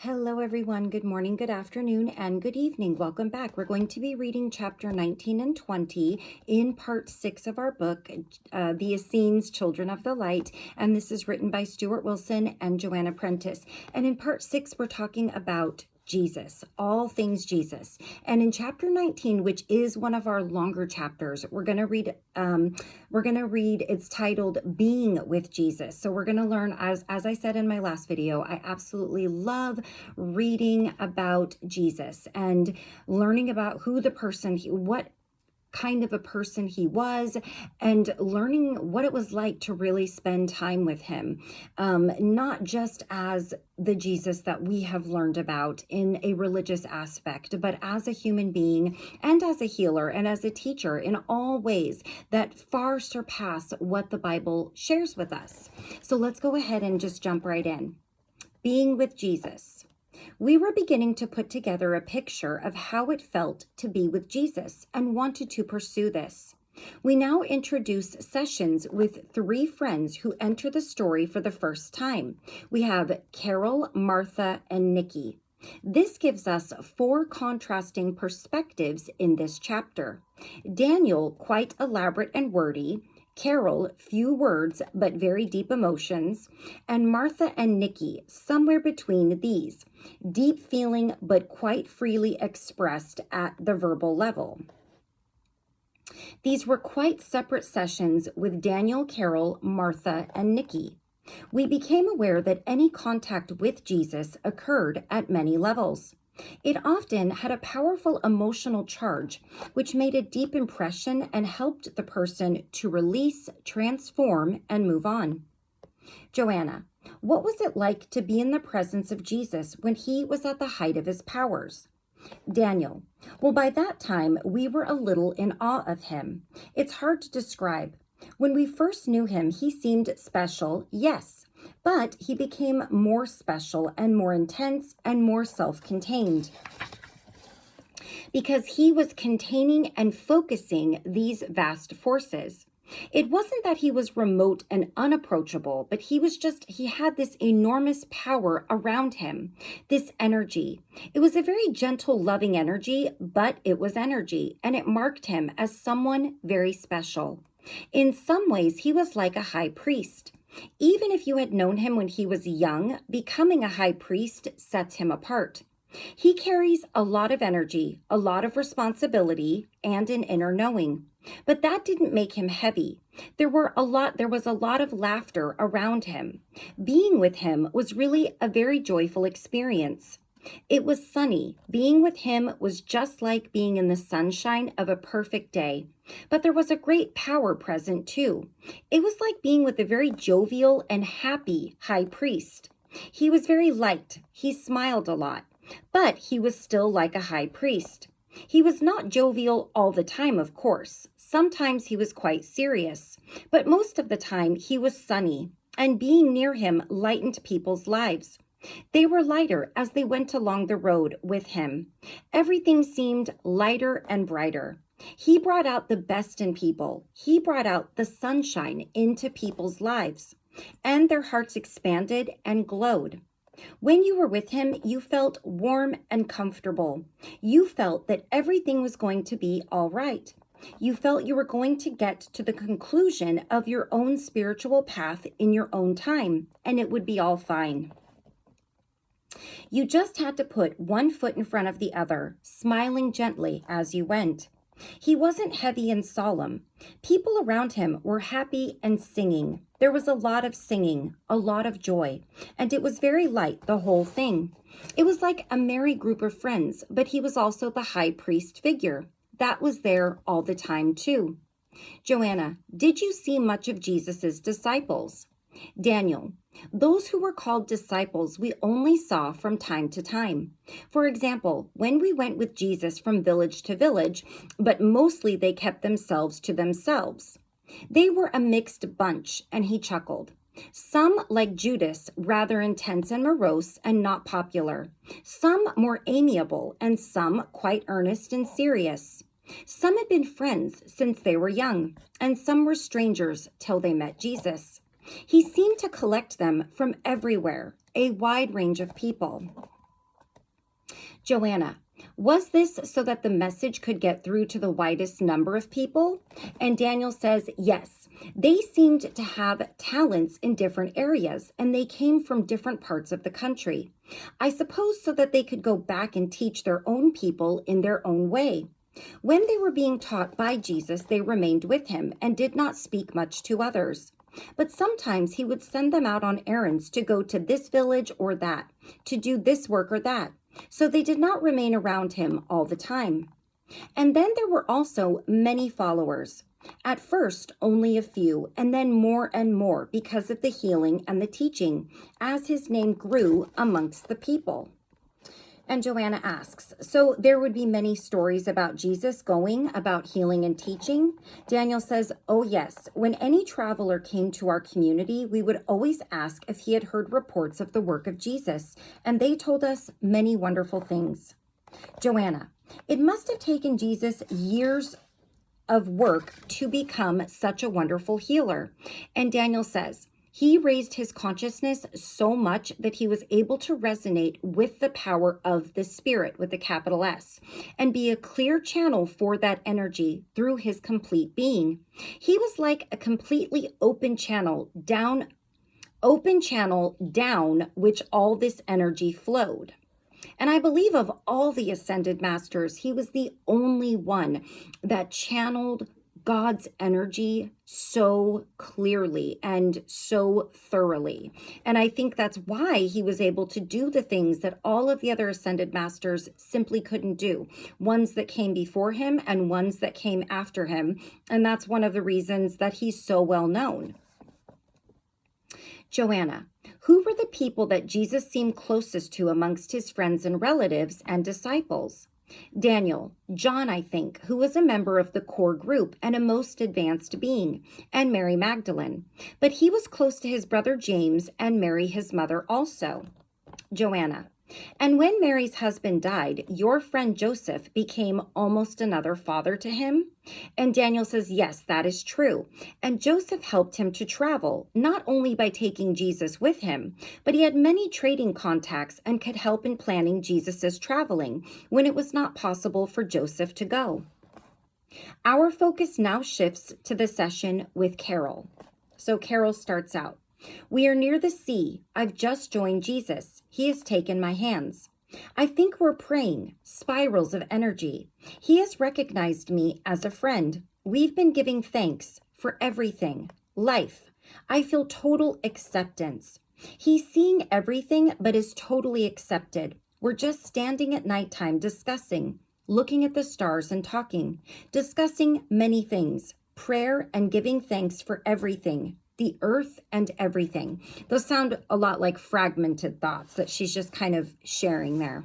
Hello, everyone. Good morning, good afternoon, and good evening. Welcome back. We're going to be reading chapter 19 and 20 in part 6 of our book, The Essenes, Children of the Light. And this is written by Stuart Wilson and Joanna Prentis. And in part 6, we're talking about Jesus, all things Jesus. And in chapter 19, which is one of our longer chapters, we're going to read, it's titled Being with Jesus. So we're going to learn, as I said in my last video, I absolutely love reading about Jesus and learning about who the person, what kind of a person he was, and learning what it was like to really spend time with him, not just as the Jesus that we have learned about in a religious aspect, but as a human being and as a healer and as a teacher in all ways that far surpass what the Bible shares with us. So let's go ahead and just jump right in. Being with Jesus. We were beginning to put together a picture of how it felt to be with Jesus and wanted to pursue this. We now introduce sessions with 3 friends who enter the story for the first time. We have Carol, Martha, and Nikki. This gives us 4 contrasting perspectives in this chapter. Daniel, quite elaborate and wordy. Carol, few words but very deep emotions, and Martha and Nikki, somewhere between these, deep feeling but quite freely expressed at the verbal level. These were quite separate sessions with Daniel, Carol, Martha, and Nikki. We became aware that any contact with Jesus occurred at many levels. It often had a powerful emotional charge, which made a deep impression and helped the person to release, transform, and move on. Joanna, what was it like to be in the presence of Jesus when he was at the height of his powers? Daniel, well, by that time, we were a little in awe of him. It's hard to describe. When we first knew him, he seemed special, yes, but he became more special and more intense and more self-contained because he was containing and focusing these vast forces. It wasn't that he was remote and unapproachable, but he had this enormous power around him, this energy. It was a very gentle, loving energy, but it was energy, and it marked him as someone very special. In some ways, he was like a high priest. Even if you had known him when he was young, becoming a high priest sets him apart. He carries a lot of energy, a lot of responsibility, and an inner knowing. But that didn't make him heavy. There was a lot of laughter around him. Being with him was really a very joyful experience. It was sunny. Being with him was just like being in the sunshine of a perfect day. But there was a great power present too. It was like being with a very jovial and happy high priest. He was very light. He smiled a lot, but he was still like a high priest. He was not jovial all the time, of course. Sometimes he was quite serious, but most of the time he was sunny, and being near him lightened people's lives. They were lighter as they went along the road with him. Everything seemed lighter and brighter. He brought out the best in people. He brought out the sunshine into people's lives, and their hearts expanded and glowed. When you were with him, you felt warm and comfortable. You felt that everything was going to be all right. You felt you were going to get to the conclusion of your own spiritual path in your own time, and it would be all fine. You just had to put one foot in front of the other, smiling gently as you went. He wasn't heavy and solemn. People around him were happy and singing. There was a lot of singing, a lot of joy, and it was very light, the whole thing. It was like a merry group of friends, but he was also the high priest figure. That was there all the time too. Joanna, did you see much of Jesus's disciples? Daniel, those who were called disciples we only saw from time to time. For example, when we went with Jesus from village to village, but mostly they kept themselves to themselves. They were a mixed bunch, and he chuckled. Some, like Judas, rather intense and morose and not popular. Some more amiable, and some quite earnest and serious. Some had been friends since they were young, and some were strangers till they met Jesus. He seemed to collect them from everywhere, a wide range of people. Joanna, was this so that the message could get through to the widest number of people? And Daniel says, yes. They seemed to have talents in different areas, and they came from different parts of the country. I suppose so that they could go back and teach their own people in their own way. When they were being taught by Jesus, they remained with him and did not speak much to others. But sometimes he would send them out on errands to go to this village or that, to do this work or that. So they did not remain around him all the time. And then there were also many followers. At first, only a few, and then more and more because of the healing and the teaching, as his name grew amongst the people. And Joanna asks, so there would be many stories about Jesus going about healing and teaching? Daniel says, oh yes, when any traveler came to our community, we would always ask if he had heard reports of the work of Jesus, and they told us many wonderful things. Joanna, it must have taken Jesus years of work to become such a wonderful healer. And Daniel says, he raised his consciousness so much that he was able to resonate with the power of the Spirit with a capital S and be a clear channel for that energy through his complete being. He was like a completely open channel down which all this energy flowed. And I believe of all the ascended masters, he was the only one that channeled God's energy so clearly and so thoroughly. And I think that's why he was able to do the things that all of the other ascended masters simply couldn't do. Ones that came before him and ones that came after him. And that's one of the reasons that he's so well known. Joanna, who were the people that Jesus seemed closest to amongst his friends and relatives and disciples? Daniel, John, I think, who was a member of the core group and a most advanced being, and Mary Magdalene. But he was close to his brother James and Mary, his mother, also. Joanna, and when Mary's husband died, your friend Joseph became almost another father to him? And Daniel says, yes, that is true. And Joseph helped him to travel, not only by taking Jesus with him, but he had many trading contacts and could help in planning Jesus's traveling when it was not possible for Joseph to go. Our focus now shifts to the session with Carol. So Carol starts out. We are near the sea. I've just joined Jesus. He has taken my hands. I think we're praying, spirals of energy. He has recognized me as a friend. We've been giving thanks for everything. Life. I feel total acceptance. He's seeing everything but is totally accepted. We're just standing at nighttime discussing, looking at the stars and talking, discussing many things, prayer and giving thanks for everything. The earth and everything. Those sound a lot like fragmented thoughts that she's just kind of sharing there.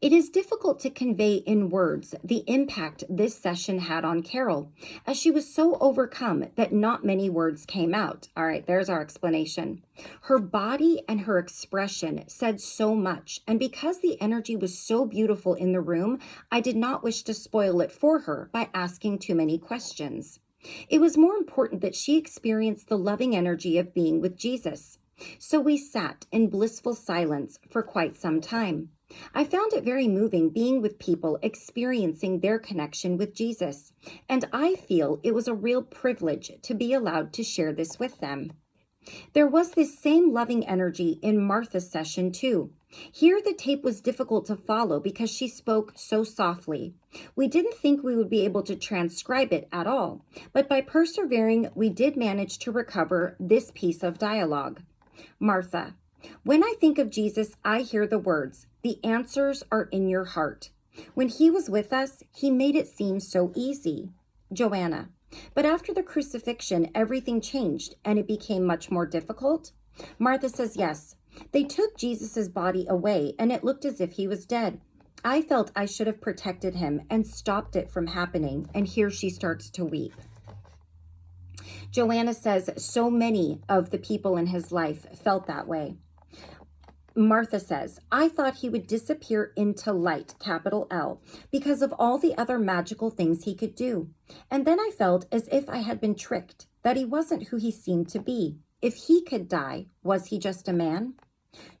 It is difficult to convey in words the impact this session had on Carol, as she was so overcome that not many words came out. All right, there's our explanation. Her body and her expression said so much, and because the energy was so beautiful in the room, I did not wish to spoil it for her by asking too many questions. It was more important that she experienced the loving energy of being with Jesus. So we sat in blissful silence for quite some time. I found it very moving being with people experiencing their connection with Jesus, and I feel it was a real privilege to be allowed to share this with them. There was this same loving energy in Martha's session too. Here the tape was difficult to follow because she spoke so softly. We didn't think we would be able to transcribe it at all, but by persevering, we did manage to recover this piece of dialogue. Martha, when I think of Jesus, I hear the words, the answers are in your heart. When he was with us, he made it seem so easy. Joanna, but after the crucifixion, everything changed and it became much more difficult. Martha says, yes, they took Jesus's body away and it looked as if he was dead. I felt I should have protected him and stopped it from happening. And here she starts to weep. Joanna says so many of the people in his life felt that way. Martha says, I thought he would disappear into light, capital L, because of all the other magical things he could do. And then I felt as if I had been tricked, that he wasn't who he seemed to be. If he could die, was he just a man?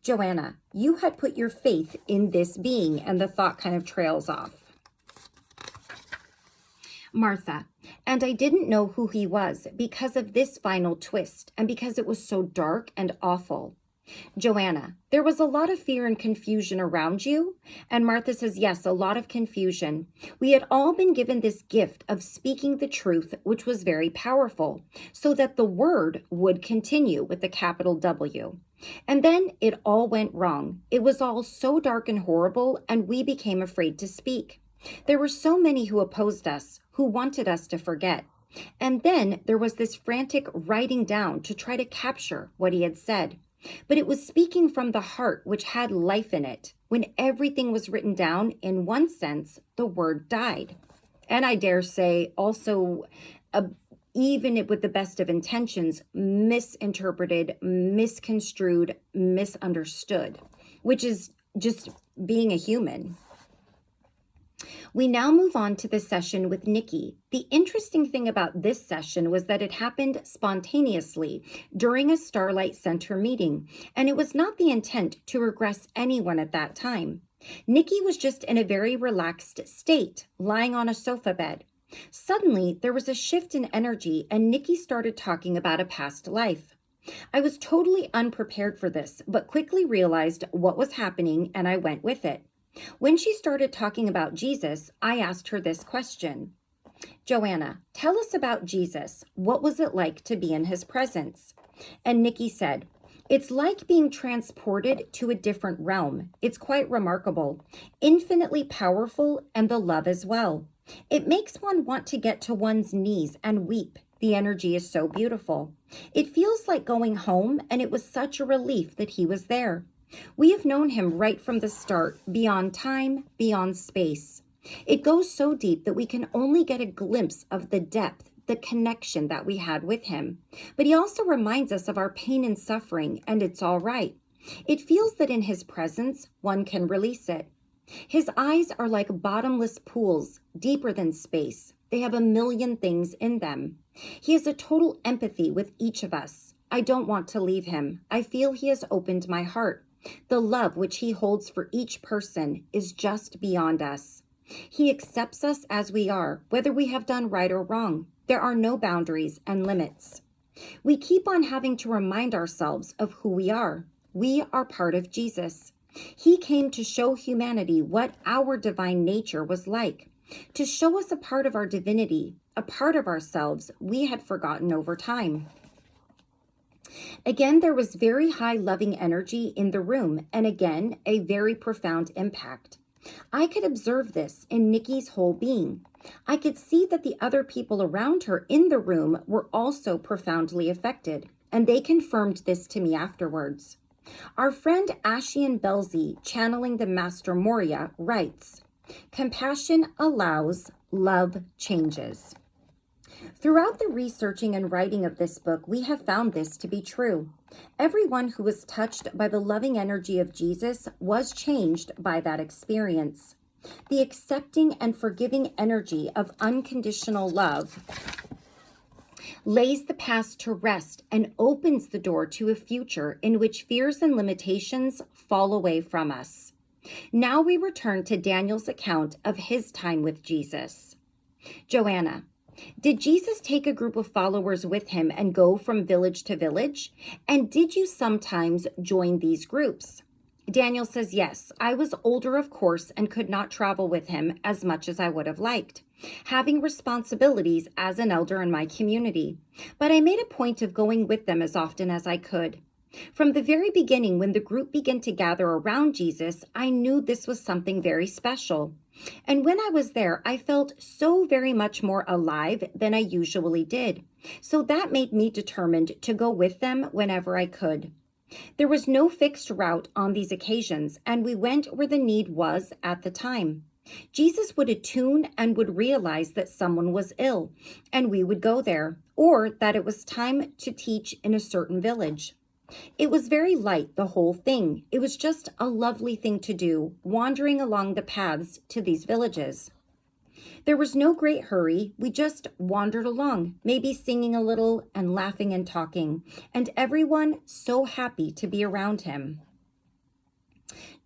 Joanna, you had put your faith in this being, and the thought kind of trails off. Martha, and I didn't know who he was because of this final twist and because it was so dark and awful. Joanna, there was a lot of fear and confusion around you. And Martha says, yes, a lot of confusion. We had all been given this gift of speaking the truth, which was very powerful, so that the word would continue with the capital W. And then it all went wrong. It was all so dark and horrible, and we became afraid to speak. There were so many who opposed us, who wanted us to forget. And then there was this frantic writing down to try to capture what he had said. But it was speaking from the heart, which had life in it. When everything was written down, in one sense, the word died. And I dare say also, even with the best of intentions, misinterpreted, misconstrued, misunderstood, which is just being a human. We now move on to the session with Nikki. The interesting thing about this session was that it happened spontaneously during a Starlight Center meeting, and it was not the intent to regress anyone at that time. Nikki was just in a very relaxed state, lying on a sofa bed. Suddenly, there was a shift in energy, and Nikki started talking about a past life. I was totally unprepared for this, but quickly realized what was happening, and I went with it. When she started talking about Jesus, I asked her this question. Joanna, tell us about Jesus. What was it like to be in his presence? And Nikki said, it's like being transported to a different realm. It's quite remarkable, infinitely powerful, and the love as well. It makes one want to get to one's knees and weep. The energy is so beautiful. It feels like going home, and it was such a relief that he was there. We have known him right from the start, beyond time, beyond space. It goes so deep that we can only get a glimpse of the depth, the connection that we had with him. But he also reminds us of our pain and suffering, and it's all right. It feels that in his presence, one can release it. His eyes are like bottomless pools, deeper than space. They have a million things in them. He has a total empathy with each of us. I don't want to leave him. I feel he has opened my heart. The love which he holds for each person is just beyond us. He accepts us as we are, whether we have done right or wrong. There are no boundaries and limits. We keep on having to remind ourselves of who we are. We are part of Jesus. He came to show humanity what our divine nature was like, to show us a part of our divinity, a part of ourselves we had forgotten over time. Again, there was very high loving energy in the room, and again, a very profound impact. I could observe this in Nikki's whole being. I could see that the other people around her in the room were also profoundly affected, and they confirmed this to me afterwards. Our friend Ashian Belzi, channeling the Master Moria, writes, compassion allows, love changes. Throughout the researching and writing of this book, we have found this to be true. Everyone who was touched by the loving energy of Jesus was changed by that experience. The accepting and forgiving energy of unconditional love lays the past to rest and opens the door to a future in which fears and limitations fall away from us. Now we return to Daniel's account of his time with Jesus. Joanna, did Jesus take a group of followers with him and go from village to village? And did you sometimes join these groups? Daniel says, yes, I was older, of course, and could not travel with him as much as I would have liked, having responsibilities as an elder in my community. But I made a point of going with them as often as I could. From the very beginning, when the group began to gather around Jesus, I knew this was something very special. And when I was there, I felt so very much more alive than I usually did. So that made me determined to go with them whenever I could. There was no fixed route on these occasions, and we went where the need was at the time. Jesus would attune and would realize that someone was ill, and we would go there, or that it was time to teach in a certain village. It was very light, the whole thing. It was just a lovely thing to do, wandering along the paths to these villages. There was no great hurry. We just wandered along, maybe singing a little and laughing and talking, and everyone so happy to be around him.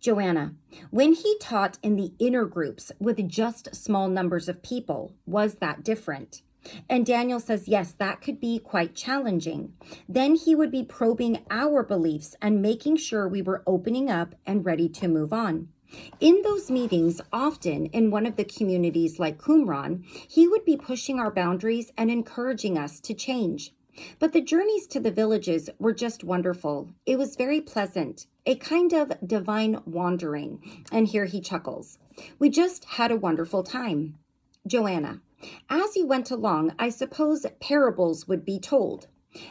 Joanna, when he taught in the inner groups with just small numbers of people, was that different? And Daniel says, yes, that could be quite challenging. Then he would be probing our beliefs and making sure we were opening up and ready to move on. In those meetings, often in one of the communities like Qumran, he would be pushing our boundaries and encouraging us to change. But the journeys to the villages were just wonderful. It was very pleasant, a kind of divine wandering. And here he chuckles. We just had a wonderful time. Joanna, as you went along, I suppose parables would be told.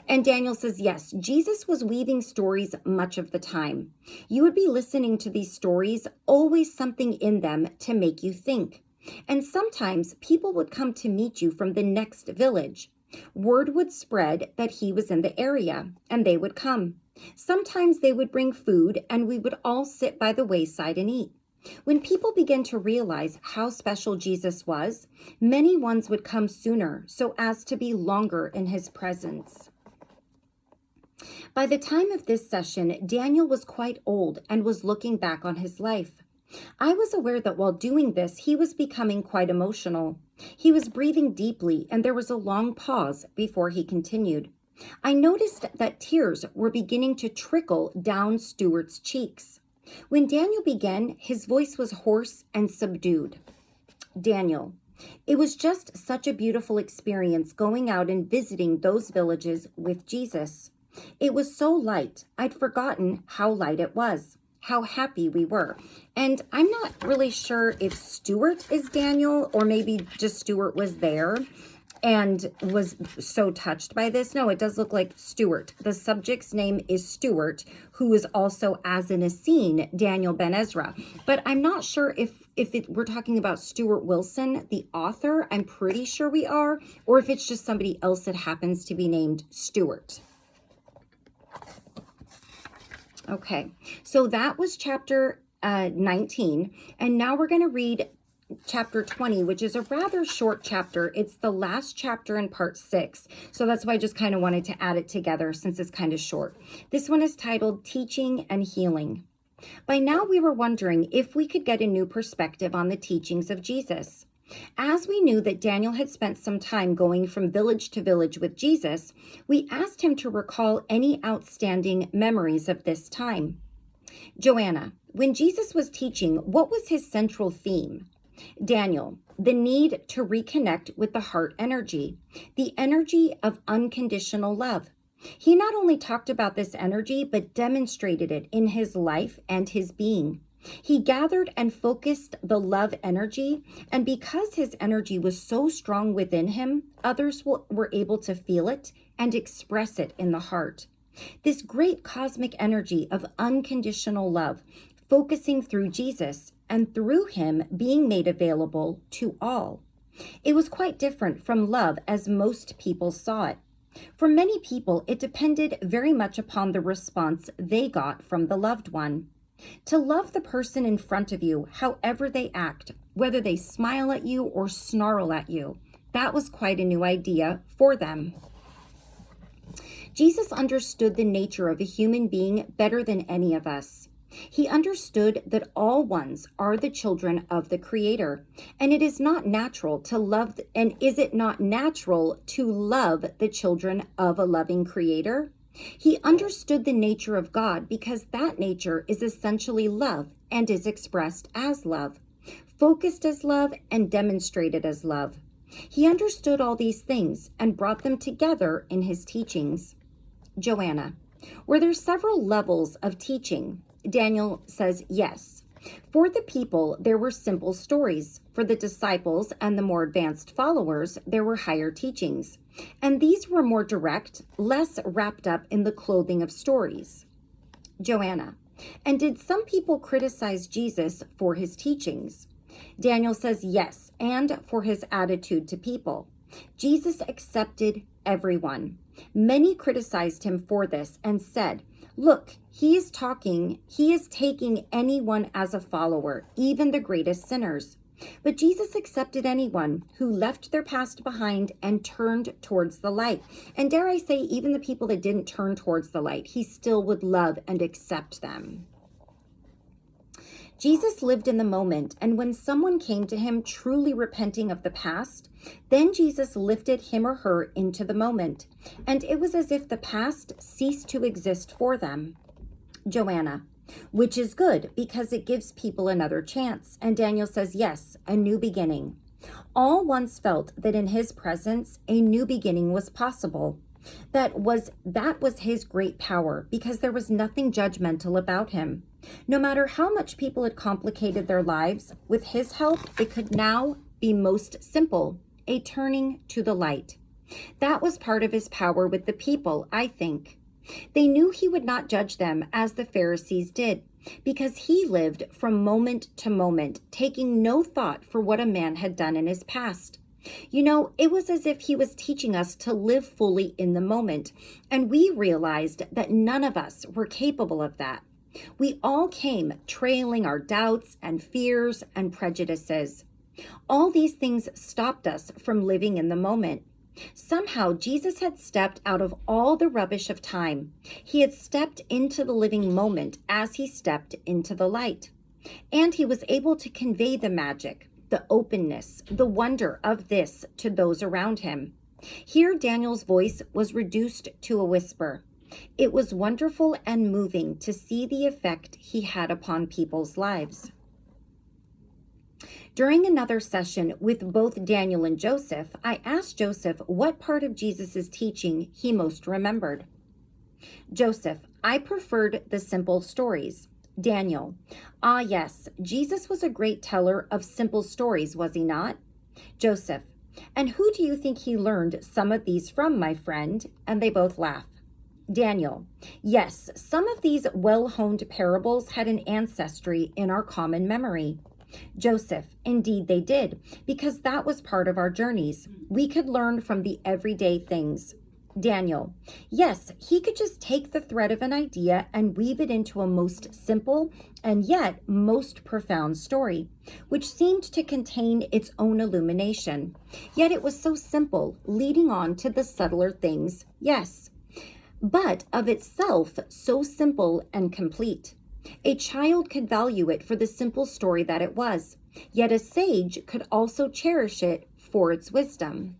And Daniel says, yes, Jesus was weaving stories much of the time. You would be listening to these stories, always something in them to make you think. And sometimes people would come to meet you from the next village. Word would spread that he was in the area, and they would come. Sometimes they would bring food, and we would all sit by the wayside and eat. When people began to realize how special Jesus was, many ones would come sooner so as to be longer in his presence. By the time of this session, Daniel was quite old and was looking back on his life. I was aware that while doing this, he was becoming quite emotional. He was breathing deeply, and there was a long pause before he continued. I noticed that tears were beginning to trickle down Stuart's cheeks. When Daniel began, his voice was hoarse and subdued. Daniel, it was just such a beautiful experience going out and visiting those villages with Jesus. It was so light, I'd forgotten how light it was, how happy we were. And I'm not really sure if Stuart is Daniel or maybe just Stuart was there and was so touched by this. No, it does look like Stuart. The subject's name is Stuart, who is also, as in a scene, Daniel Ben Ezra. But I'm not sure if we're talking about Stuart Wilson, the author. I'm pretty sure we are, or if it's just somebody else that happens to be named Stuart. Okay, so that was chapter 19, and now we're going to read chapter 20, which is a rather short chapter. It's the last chapter in part 6, so that's why I just kind of wanted to add it together since it's kind of short. This one is titled Teaching and Healing. By now we were wondering if we could get a new perspective on the teachings of Jesus. As we knew that Daniel had spent some time going from village to village with Jesus, we asked him to recall any outstanding memories of this time. Joanna, when Jesus was teaching, what was his central theme? Daniel, the need to reconnect with the heart energy, the energy of unconditional love. He not only talked about this energy, but demonstrated it in his life and his being. He gathered and focused the love energy, and because his energy was so strong within him, others were able to feel it and express it in the heart. This great cosmic energy of unconditional love, focusing through Jesus and through him being made available to all. It was quite different from love as most people saw it. For many people, it depended very much upon the response they got from the loved one. To love the person in front of you, however they act, whether they smile at you or snarl at you, that was quite a new idea for them. Jesus understood the nature of a human being better than any of us. He understood that all ones are the children of the Creator, and it is not natural to love, and is it not natural to love the children of a loving Creator? He understood the nature of God because that nature is essentially love and is expressed as love, focused as love, and demonstrated as love. He understood all these things and brought them together in his teachings. Joanna, were there several levels of teaching? Daniel says yes. For the people, there were simple stories. For the disciples and the more advanced followers, there were higher teachings. And these were more direct, less wrapped up in the clothing of stories. Joanna, and did some people criticize Jesus for his teachings? Daniel says yes, and for his attitude to people. Jesus accepted everyone. Many criticized him for this and said, look, he is taking anyone as a follower, even the greatest sinners. But Jesus accepted anyone who left their past behind and turned towards the light. And dare I say, even the people that didn't turn towards the light, he still would love and accept them. Jesus lived in the moment, and when someone came to him truly repenting of the past, then Jesus lifted him or her into the moment, and it was as if the past ceased to exist for them. Joanna, which is good because it gives people another chance. And Daniel says, yes, a new beginning. All once felt that in his presence, a new beginning was possible. That was his great power, because there was nothing judgmental about him. No matter how much people had complicated their lives, with his help, it could now be most simple, a turning to the light. That was part of his power with the people, I think. They knew he would not judge them as the Pharisees did, because he lived from moment to moment, taking no thought for what a man had done in his past. You know, it was as if he was teaching us to live fully in the moment, and we realized that none of us were capable of that. We all came trailing our doubts and fears and prejudices. All these things stopped us from living in the moment. Somehow, Jesus had stepped out of all the rubbish of time. He had stepped into the living moment as he stepped into the light. And he was able to convey the magic, the openness, the wonder of this to those around him. Here, Daniel's voice was reduced to a whisper. It was wonderful and moving to see the effect he had upon people's lives. During another session with both Daniel and Joseph, I asked Joseph what part of Jesus' teaching he most remembered. Joseph, I preferred the simple stories. Daniel, ah yes, Jesus was a great teller of simple stories, was he not? Joseph, and who do you think he learned some of these from, my friend? And they both laugh. Daniel, yes, some of these well-honed parables had an ancestry in our common memory. Joseph, indeed they did, because that was part of our journeys. We could learn from the everyday things. Daniel, yes, he could just take the thread of an idea and weave it into a most simple and yet most profound story, which seemed to contain its own illumination. Yet it was so simple, leading on to the subtler things, yes, but of itself so simple and complete. A child could value it for the simple story that it was, yet a sage could also cherish it for its wisdom.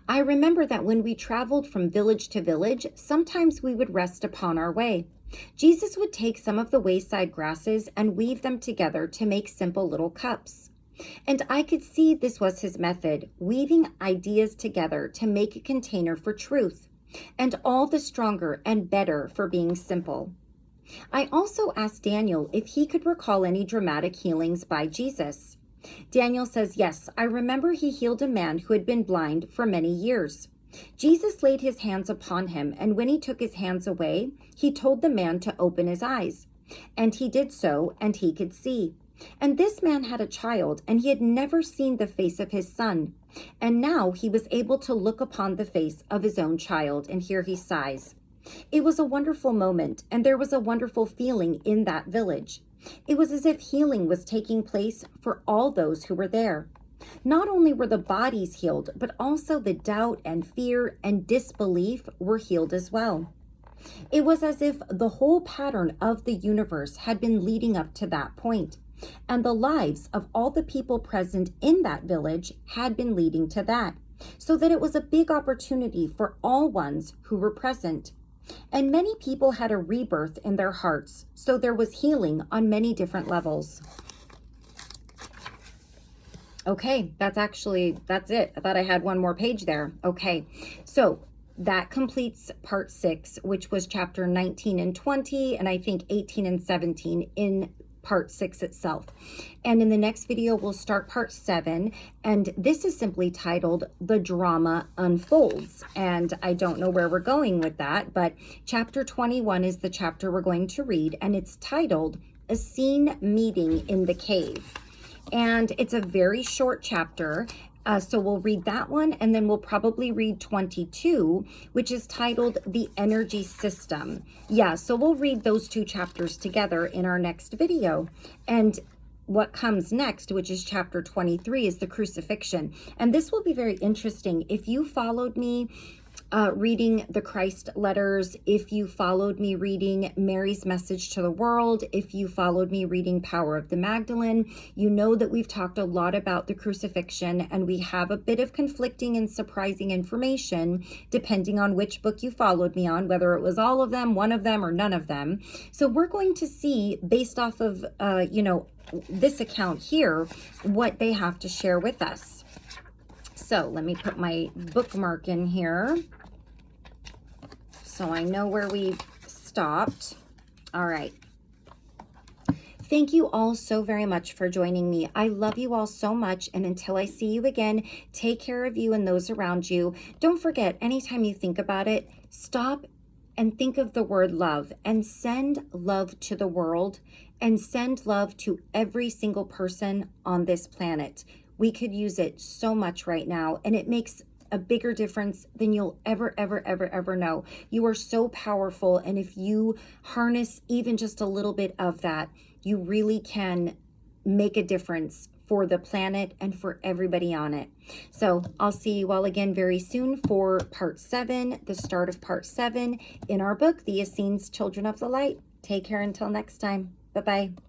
I remember that when we traveled from village to village, sometimes we would rest upon our way. Jesus would take some of the wayside grasses and weave them together to make simple little cups. And I could see this was his method, weaving ideas together to make a container for truth, and all the stronger and better for being simple. I also asked Daniel if he could recall any dramatic healings by Jesus. Daniel says, yes, I remember he healed a man who had been blind for many years. Jesus laid his hands upon him, and when he took his hands away, he told the man to open his eyes. And he did so, and he could see. And this man had a child, and he had never seen the face of his son. And now he was able to look upon the face of his own child, and here he sighs. It was a wonderful moment, and there was a wonderful feeling in that village. It was as if healing was taking place for all those who were there. Not only were the bodies healed, but also the doubt and fear and disbelief were healed as well. It was as if the whole pattern of the universe had been leading up to that point, and the lives of all the people present in that village had been leading to that, so that it was a big opportunity for all ones who were present. And many people had a rebirth in their hearts, so there was healing on many different levels. Okay, that's it. I thought I had one more page there. Okay, so that completes part 6, which was chapter 19 and 20, and I think 18 and 17 in part 6 itself. And in the next video, we'll start part 7. And this is simply titled The Drama Unfolds. And I don't know where we're going with that, but chapter 21 is the chapter we're going to read. And it's titled A Scene Meeting in the Cave. And it's a very short chapter. So we'll read that one, and then we'll probably read 22, which is titled The Energy System. Yeah, so we'll read those 2 chapters together in our next video. And what comes next, which is chapter 23, is the crucifixion. And this will be very interesting. If you followed me reading the Christ letters, if you followed me reading Mary's Message to the World, if you followed me reading Power of the Magdalene, you know that we've talked a lot about the crucifixion, and we have a bit of conflicting and surprising information depending on which book you followed me on, whether it was all of them, one of them, or none of them. So we're going to see, based off of, this account here, what they have to share with us. So let me put my bookmark in here so I know where we stopped. All right. Thank you all so very much for joining me. I love you all so much. And until I see you again, take care of you and those around you. Don't forget, anytime you think about it, stop and think of the word love and send love to the world and send love to every single person on this planet. We could use it so much right now, and it makes a bigger difference than you'll ever know. You are so powerful, and if you harness even just a little bit of that, you really can make a difference for the planet and for everybody on it. So I'll see you all again very soon for part 7, the start of part 7 in our book, The Essenes, Children of the Light. Take care until next time. Bye-bye.